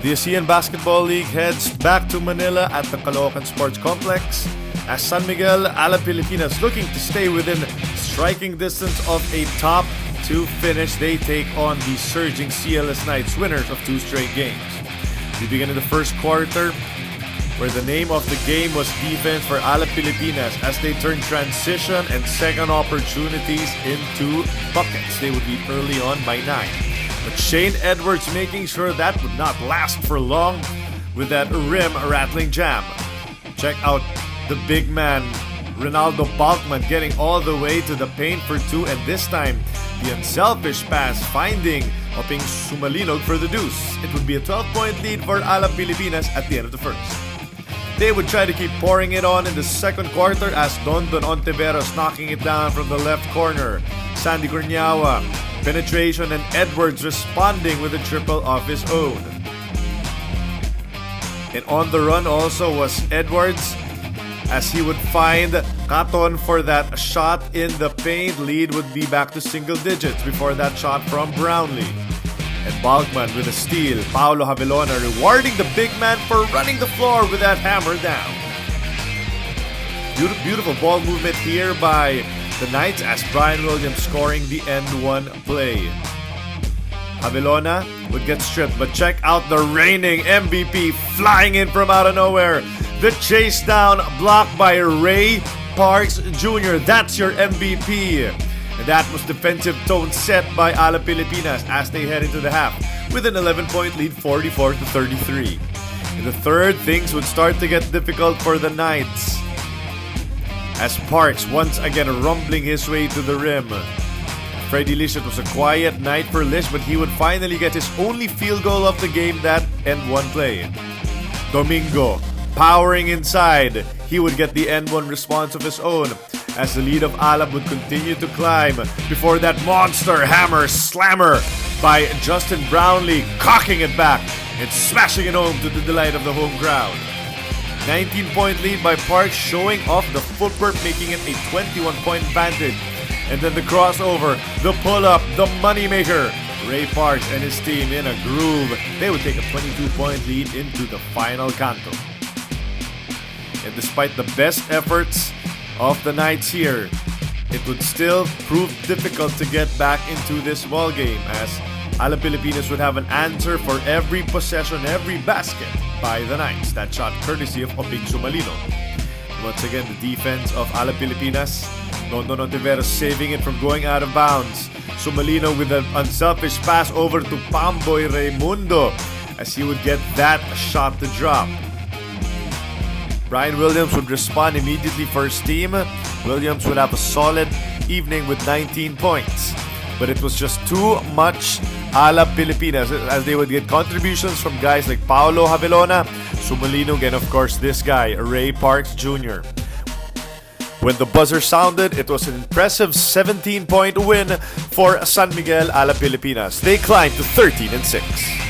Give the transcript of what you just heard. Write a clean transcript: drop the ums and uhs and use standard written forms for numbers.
The Asean Basketball League heads back to Manila at the Caloocan Sports Complex as San Miguel Alab Pilipinas, looking to stay within striking distance of a top 2 finish. They take on the surging CLS Knights, winners of 2 straight games. We begin in the first quarter, where the name of the game was defense for Alab Pilipinas as they turned transition and second opportunities into buckets. They would lead early on by 9. But Shane Edwards making sure that would not last for long with that rim-rattling jam. Check out the big man, Ronaldo Balkman, getting all the way to the paint for 2, and this time the unselfish pass finding Oping Sumalinog for the deuce. It would be a 12-point lead for Alab Pilipinas at the end of the first. They would try to keep pouring it on in the second quarter as Don Ontiveros knocking it down from the left corner. Sandy Corniawa, penetration, and Edwards responding with a triple of his own. And on the run also was Edwards as he would find Katon for that shot in the paint. Lead would be back to single digits before that shot from Brownlee. And Balkman with a steal. Paolo Javelona rewarding the big man for running the floor with that hammer down. Beautiful ball movement here by the Knights as Brian Williams scoring the end one play. Javelona would get stripped, but check out the reigning MVP flying in from out of nowhere. The chase down blocked by Ray Parks Jr. That's your MVP. And that was defensive tone set by Alab Pilipinas as they head into the half with an 11-point lead, 44-33. In the third, things would start to get difficult for the Knights as Parks once again rumbling his way to the rim. Freddy Lish, it was a quiet night for Lish, but he would finally get his only field goal of the game, that end one play. Domingo powering inside. He would get the end one response of his own as the lead of Alab would continue to climb before that monster hammer slammer by Justin Brownlee cocking it back and smashing it home to the delight of the home crowd. 19-point lead by Parks, showing off the footwork, making it a 21-point advantage. And then the crossover, the pull-up, the moneymaker. Ray Parks and his team in a groove. They would take a 22-point lead into the final canto. And despite the best efforts of the Knights here, it would still prove difficult to get back into this ball game as Alab Pilipinas would have an answer for every possession, every basket by the Knights. That shot courtesy of Oping Sumalinog. Once again, the defense of Alab Pilipinas, Don Ontiveros saving it from going out of bounds. Sumalino with an unselfish pass over to Pamboy Raimundo as he would get that shot to drop. Brian Williams would respond immediately for his team. Williams would have a solid evening with 19 points. But it was just too much Alab Pilipinas as they would get contributions from guys like Paolo Javelona, Sumalinog, and of course this guy, Ray Parks Jr. When the buzzer sounded, it was an impressive 17-point win for San Miguel Alab Pilipinas. They climbed to 13-6.